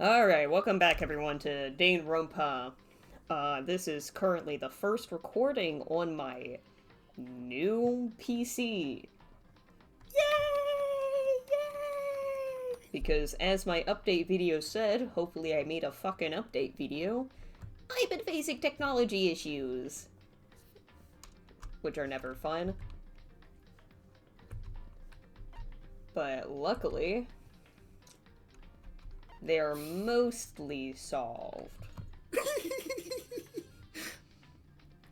Alright, welcome back everyone to Danganronpa. This is currently the first recording on my new PC. Yay! Yay! Because as my update video said, hopefully I made a fucking update video, I've been facing technology issues. Which are never fun. But luckily, they are mostly solved.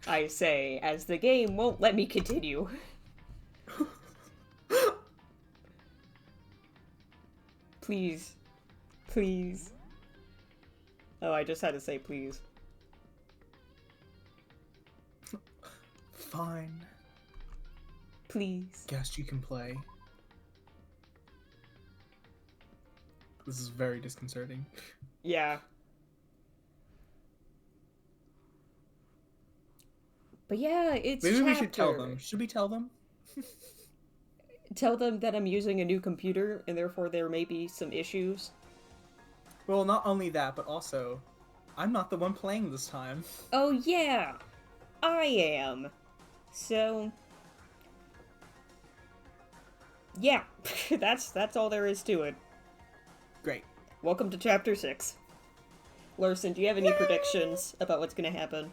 I say, as the game won't let me continue. Please. Please. Oh, I just had to say please. Fine. Please. Guess you can play. This is very disconcerting. Yeah. But yeah, it's Maybe chapter. we should tell them. Should we tell them? Tell them that I'm using a new computer, and therefore there may be some issues. Well, not only that, but also, I'm not the one playing this time. Oh yeah! I am. So... yeah, that's all there is to it. Great. Welcome to Chapter 6. Larson, do you have any predictions about what's gonna happen?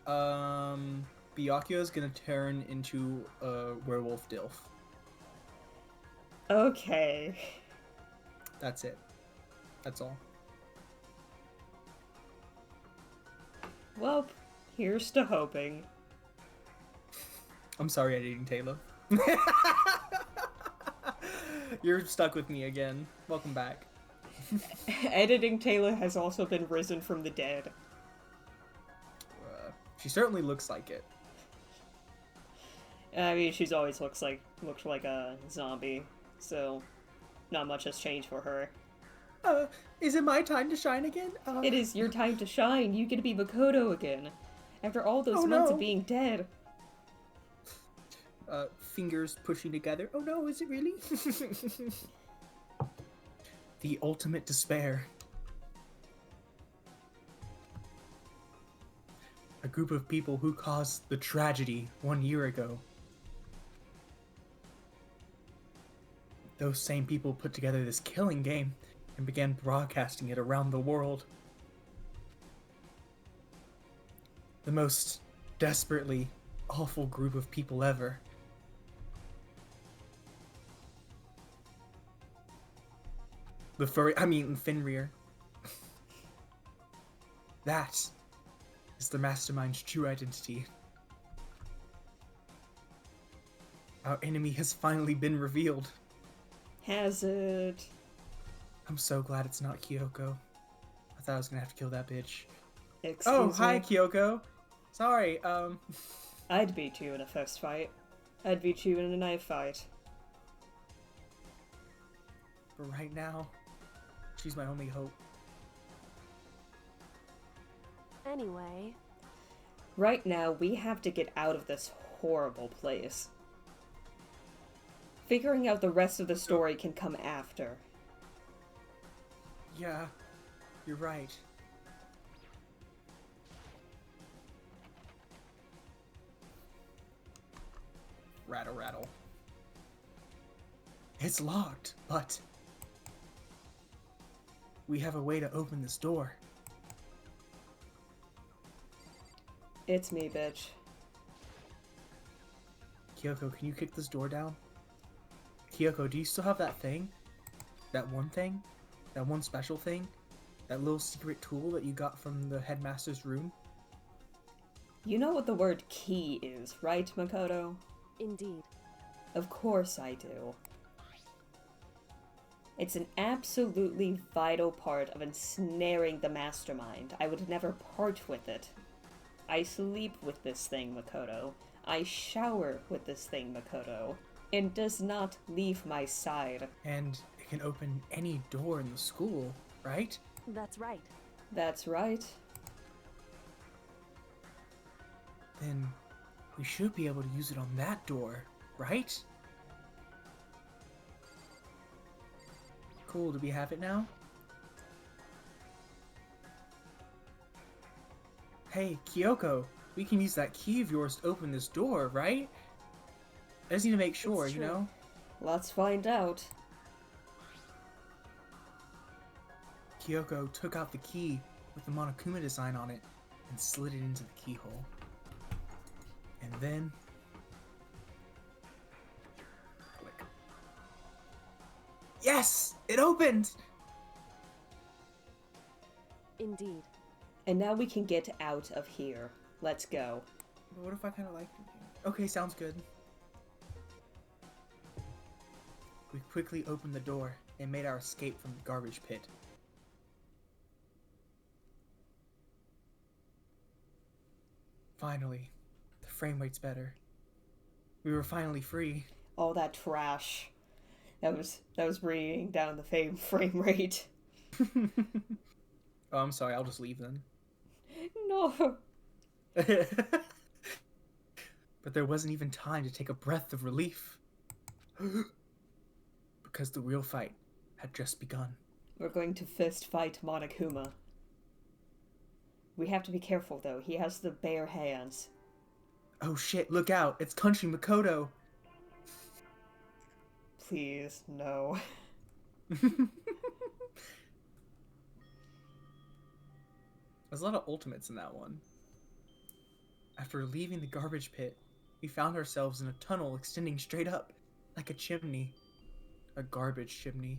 Byakuya's gonna turn into a werewolf dilf. Okay. That's it. That's all. Well, here's to hoping. I'm sorry, editing Taylor. You're stuck with me again. Welcome back. Editing Taylor has also been risen from the dead. She certainly looks like it. I mean, she's always looked like a zombie, so not much has changed for her. Is it my time to shine again? It is your time to shine. You get to be Makoto again. After all those months of being dead. Fingers pushing together. Oh no, is it really? The ultimate despair. A group of people who caused the tragedy 1 year ago. Those same people put together this killing game and began broadcasting it around the world. The most desperately awful group of people ever. Fenrir. That is the mastermind's true identity. Our enemy has finally been revealed. Has it? I'm so glad it's not Kyoko. I thought I was gonna have to kill that bitch. Excuse hi, me? Kyoko. Sorry, I'd beat you in a fist fight. I'd beat you in a knife fight. But right now, she's my only hope. Anyway. Right now, we have to get out of this horrible place. Figuring out the rest of the story can come after. Yeah, you're right. Rattle, rattle. It's locked, but we have a way to open this door. It's me, bitch. Kyoko, can you kick this door down? Kyoko, do you still have that thing? That one thing? That one special thing? That little secret tool that you got from the headmaster's room? You know what the word key is, right, Makoto? Indeed. Of course I do. It's an absolutely vital part of ensnaring the mastermind. I would never part with it. I sleep with this thing, Makoto. I shower with this thing, Makoto. It does not leave my side. And it can open any door in the school, right? That's right. That's right. Then we should be able to use it on that door, right? Cool, do we have it now? Hey, Kyoko, we can use that key of yours to open this door, right? I just need to make sure, It's you true. know? Let's find out. Kyoko took out the key with the Monokuma design on it and slid it into the keyhole. And then... click. Yes! It opened! Indeed. And now we can get out of here. Let's go. But what if I kind of liked it here? Okay, sounds good. We quickly opened the door and made our escape from the garbage pit. Finally, the frame rate's better. We were finally free. All that trash. That was bringing down the frame rate. Oh, I'm sorry, I'll just leave then. No. But there wasn't even time to take a breath of relief. Because the real fight had just begun. We're going to fist fight Monokuma. We have to be careful though. He has the bare hands. Oh shit, look out! It's Country Makoto! Please, no. There's a lot of ultimates in that one. After leaving the garbage pit, we found ourselves in a tunnel extending straight up, like a chimney. A garbage chimney.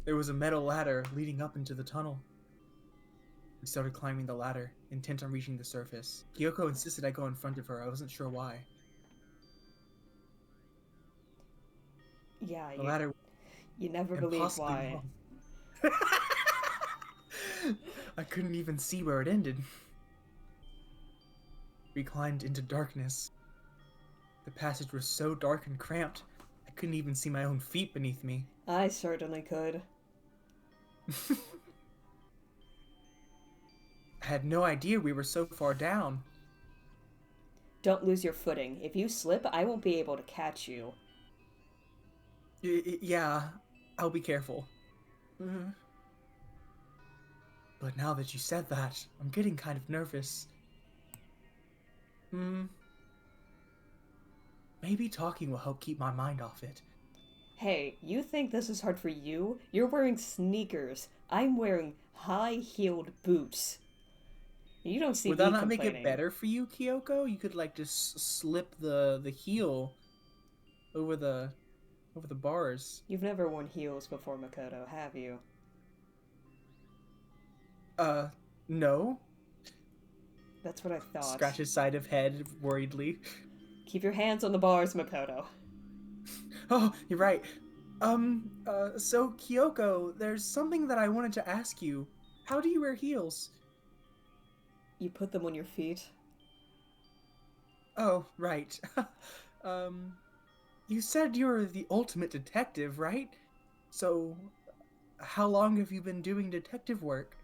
There was a metal ladder leading up into the tunnel. We started climbing the ladder, intent on reaching the surface. Kyoko insisted I go in front of her. I wasn't sure why. Yeah, The ladder you never was believe impossibly why. long. I couldn't even see where it ended. We climbed into darkness. The passage was so dark and cramped, I couldn't even see my own feet beneath me. I certainly could. I had no idea we were so far down. Don't lose your footing. If you slip, I won't be able to catch you. Yeah, I'll be careful. But now that you said that, I'm getting kind of nervous. Maybe talking will help keep my mind off it. Hey, you think this is hard for you? You're wearing sneakers. I'm wearing high-heeled boots. You don't see Would me that not complaining. make it better for you, Kyoko? You could like just slip the heel over the bars. You've never worn heels before, Makoto, have you? No. That's what I thought. Scratch his side of head worriedly. Keep your hands on the bars, Makoto. Oh, you're right. So Kyoko, there's something that I wanted to ask you. How do you wear heels? You put them on your feet. Oh, right. You said you're the ultimate detective, right? So, how long have you been doing detective work?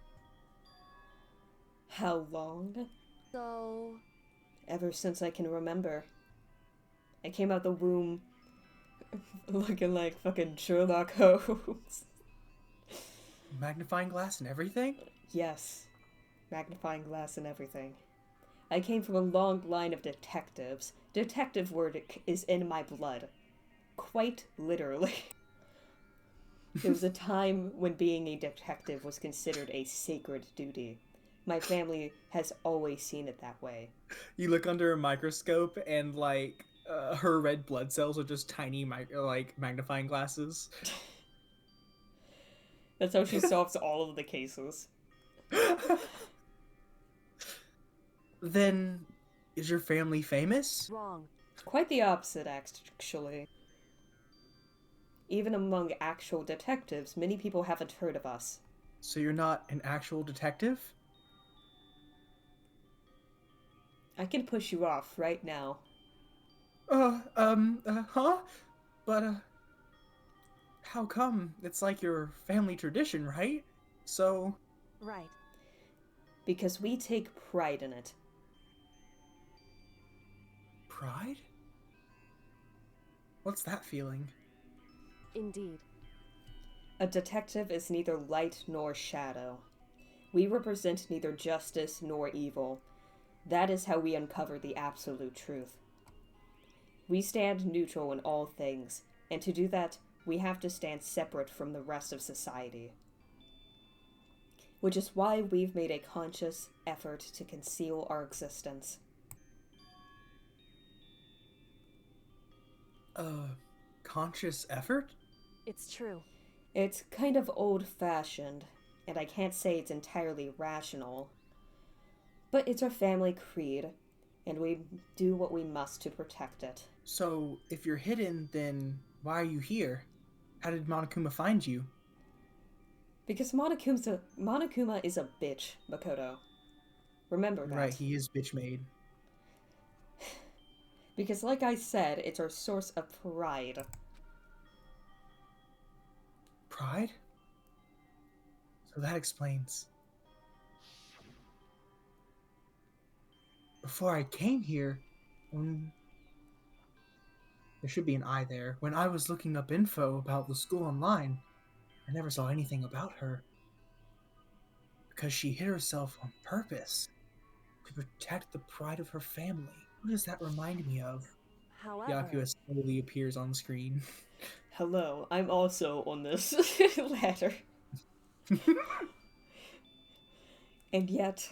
How long? So, Ever since I can remember. I came out the womb looking like fucking Sherlock Holmes. Magnifying glass and everything? Yes. Magnifying glass and everything. I came from a long line of detectives. Detective work is in my blood. Quite literally. There was a time when being a detective was considered a sacred duty. My family has always seen it that way. You look under a microscope and like her red blood cells are just tiny magnifying glasses. That's how she solves all of the cases. Then, is your family famous? wrong. Quite the opposite, actually. Even among actual detectives, many people haven't heard of us. So you're not an actual detective? I can push you off right now. Huh? But, how come? It's like your family tradition, right? So... Right. Because we take pride in it. Pride? What's that feeling? Indeed. A detective is neither light nor shadow. We represent neither justice nor evil. That is how we uncover the absolute truth. We stand neutral in all things, and to do that, we have to stand separate from the rest of society. Which is why we've made a conscious effort to conceal our existence. Conscious effort? It's true. It's kind of old-fashioned, and I can't say it's entirely rational. But it's our family creed, and we do what we must to protect it. So, if you're hidden, then why are you here? How did Monokuma find you? Because Monokuma is a bitch, Makoto. Remember that. Right, he is bitch made. Because like I said, it's our source of pride. Pride? So that explains. Before I came here, when... There should be an I there. When I was looking up info about the school online, I never saw anything about her. Because she hid herself on purpose. To protect the pride of her family. Who does that remind me of? However, Yakuza slowly appears on screen. Hello, I'm also on this ladder. And yet...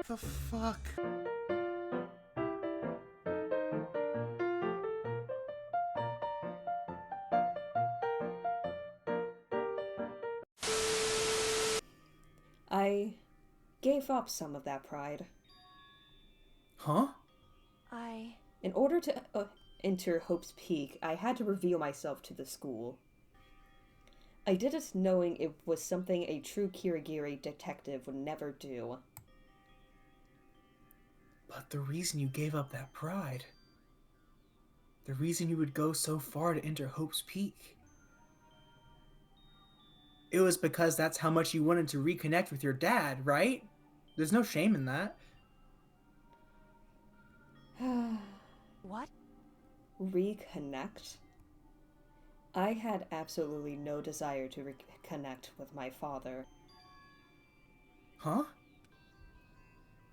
The fuck? I gave up some of that pride. Huh? In order to enter Hope's Peak, I had to reveal myself to the school. I did it knowing it was something a true Kirigiri detective would never do. But the reason you gave up that pride, the reason you would go so far to enter Hope's Peak, it was because that's how much you wanted to reconnect with your dad, right? There's no shame in that. what? Reconnect? I had absolutely no desire to reconnect with my father. Huh?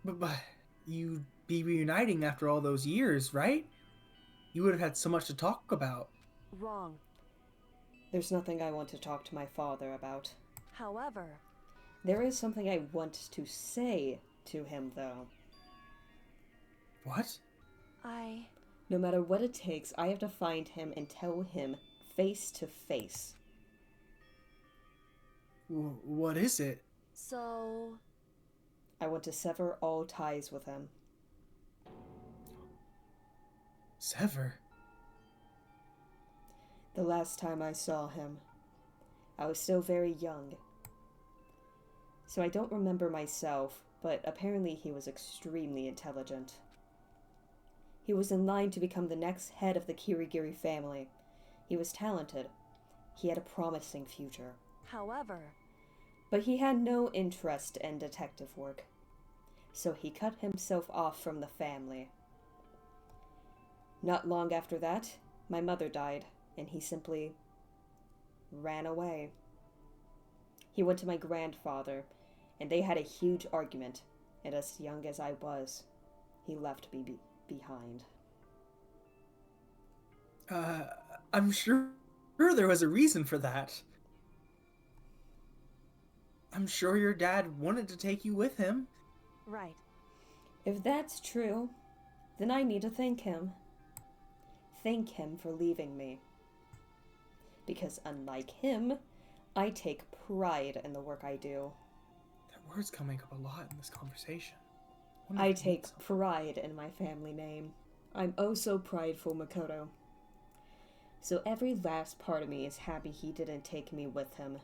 But you'd be reuniting after all those years, right? You would have had so much to talk about. Wrong. There's nothing I want to talk to my father about. However, there is something I want to say to him, though. What? No matter what it takes, I have to find him and tell him face to face. What is it? So... I want to sever all ties with him. Sever? The last time I saw him, I was still very young. So I don't remember myself, but apparently he was extremely intelligent. He was in line to become the next head of the Kirigiri family. He was talented. He had a promising future. However... But he had no interest in detective work. So he cut himself off from the family. Not long after that, my mother died, and he simply ran away. He went to my grandfather, and they had a huge argument, and as young as I was, he left me behind. I'm sure there was a reason for that. I'm sure your dad wanted to take you with him. Right. If that's true, then I need to thank him. Thank him for leaving me. Because unlike him, I take pride in the work I do. That word's coming up a lot in this conversation. I take pride in my family name. I'm oh so prideful, Makoto. So every last part of me is happy he didn't take me with him.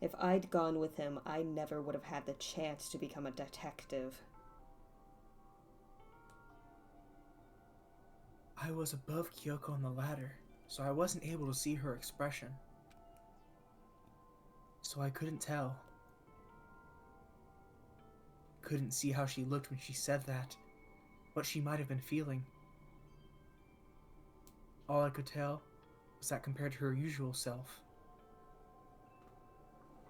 If I'd gone with him, I never would have had the chance to become a detective. I was above Kyoko on the ladder, so I wasn't able to see her expression. So I couldn't tell. Couldn't see how she looked when she said that, what she might have been feeling. All I could tell was that compared to her usual self,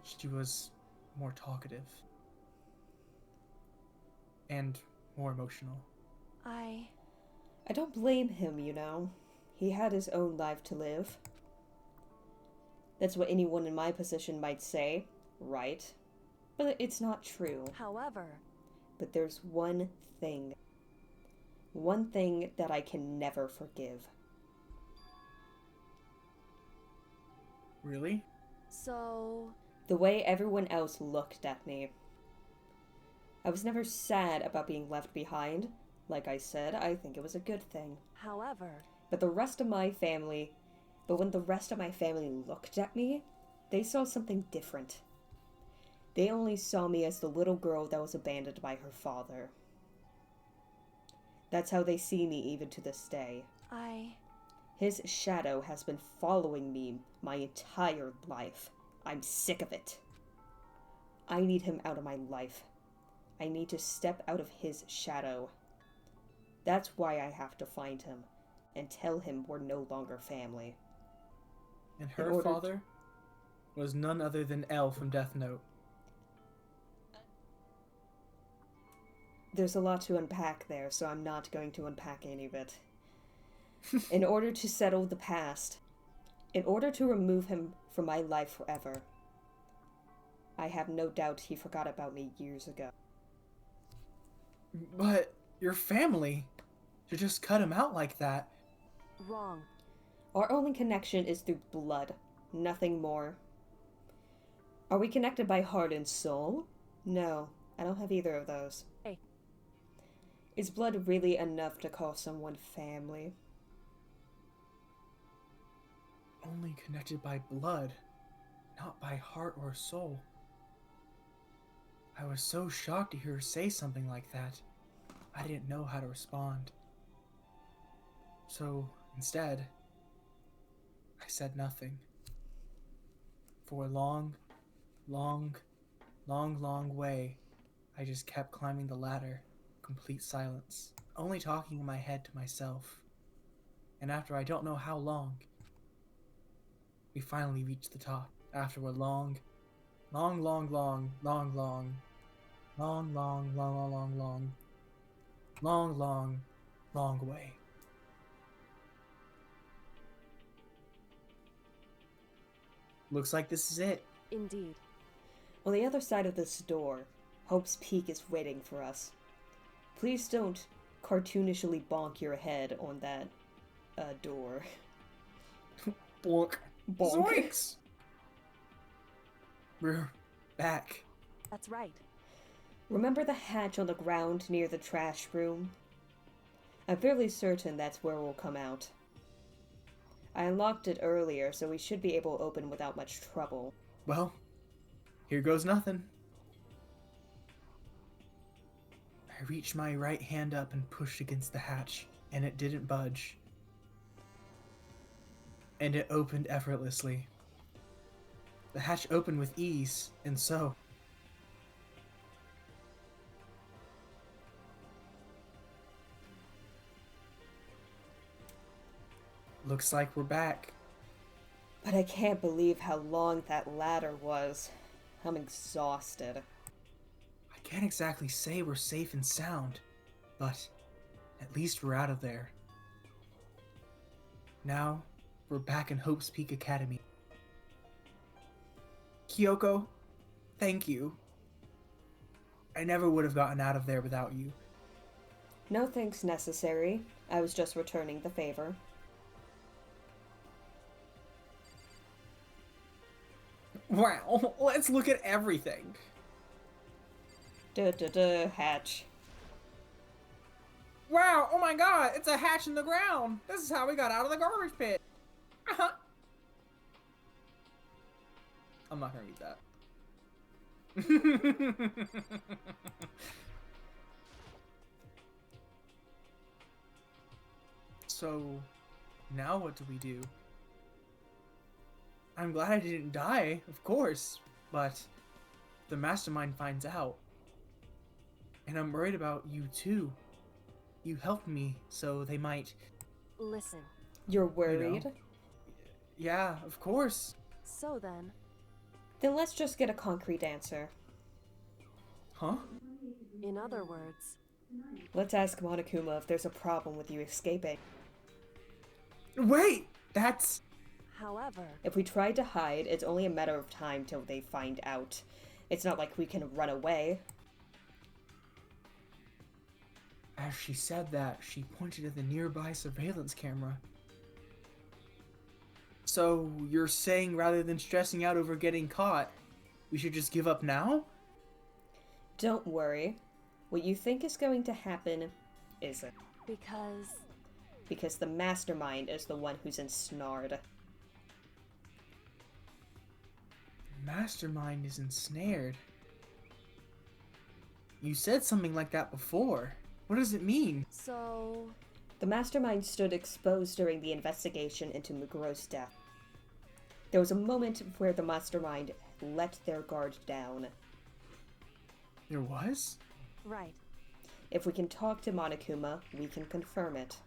she was more talkative and more emotional. I don't blame him, you know. He had his own life to live. That's what anyone in my position might say, right? But it's not true. However, But there's one thing that I can never forgive. Really? so The way everyone else looked at me. I was never sad about being left behind. Like I said, I think it was a good thing. however, But when the rest of my family looked at me, they saw something different. They only saw me as the little girl that was abandoned by her father. That's how they see me even to this day. His shadow has been following me my entire life. I'm sick of it. I need him out of my life. I need to step out of his shadow. That's why I have to find him and tell him we're no longer family. And her father was none other than L from Death Note. There's a lot to unpack there, so I'm not going to unpack any of it. In order to settle the past, in order to remove him from my life forever, I have no doubt he forgot about me years ago. But your family, to just cut him out like that. wrong. Our only connection is through blood, nothing more. Are we connected by heart and soul? No, I don't have either of those. Hey. Is blood really enough to call someone family? Only connected by blood, not by heart or soul. I was so shocked to hear her say something like that. I didn't know how to respond. So, instead, I said nothing. For a long way, I just kept climbing the ladder, complete silence, only talking in my head to myself. And after I don't know how long, we finally reached the top. After a long way. Looks like this is it. Indeed. On the other side of this door, Hope's Peak is waiting for us. Please don't cartoonishly bonk your head on that door. Bonk. Bonk. Zoinks! We're back. That's right. Remember the hatch on the ground near the trash room? I'm fairly certain that's where we'll come out. I unlocked it earlier, so we should be able to open without much trouble. Well, here goes nothing. I reached my right hand up and pushed against the hatch, and it didn't budge. And it opened effortlessly. The hatch opened with ease, and so... Looks like we're back. But I can't believe how long that ladder was. I'm exhausted. I can't exactly say we're safe and sound, but at least we're out of there. Now, we're back in Hope's Peak Academy. Kyoko, thank you. I never would have gotten out of there without you. No thanks necessary. I was just returning the favor. Wow, let's look at everything. Hatch. Wow, oh my god, it's a hatch in the ground. This is how we got out of the garbage pit. I'm not gonna read that. So, now what do we do? I'm glad I didn't die, of course, but the mastermind finds out. And I'm worried about you too. You helped me, so they might... Listen. You're worried? Yeah, of course. So then, Then let's just get a concrete answer. Huh? in other words, Let's ask Monokuma if there's a problem with you escaping. Wait! That's... however, If we try to hide, it's only a matter of time till they find out. It's not like we can run away. As she said that, she pointed at the nearby surveillance camera. So, you're saying rather than stressing out over getting caught, we should just give up now? Don't worry. What you think is going to happen isn't. because The mastermind is the one who's ensnared. Mastermind is ensnared. You said something like that before. What does it mean? so The mastermind stood exposed during the investigation into Muguru's death. There was a moment where the mastermind let their guard down. There was? right. If we can talk to Monokuma, we can confirm it.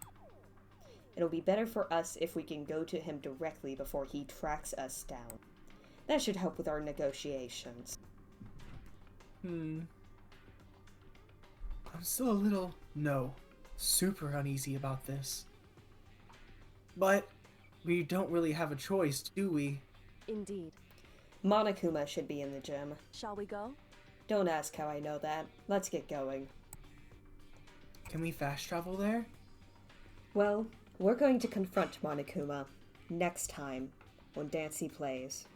It'll be better for us if we can go to him directly before he tracks us down. That should help with our negotiations. I'm still a little... no. Super uneasy about this. But we don't really have a choice, do we? Indeed. Monokuma should be in the gym. Shall we go? Don't ask how I know that. Let's get going. Can we fast travel there? Well, we're going to confront Monokuma next time on Dancy Plays.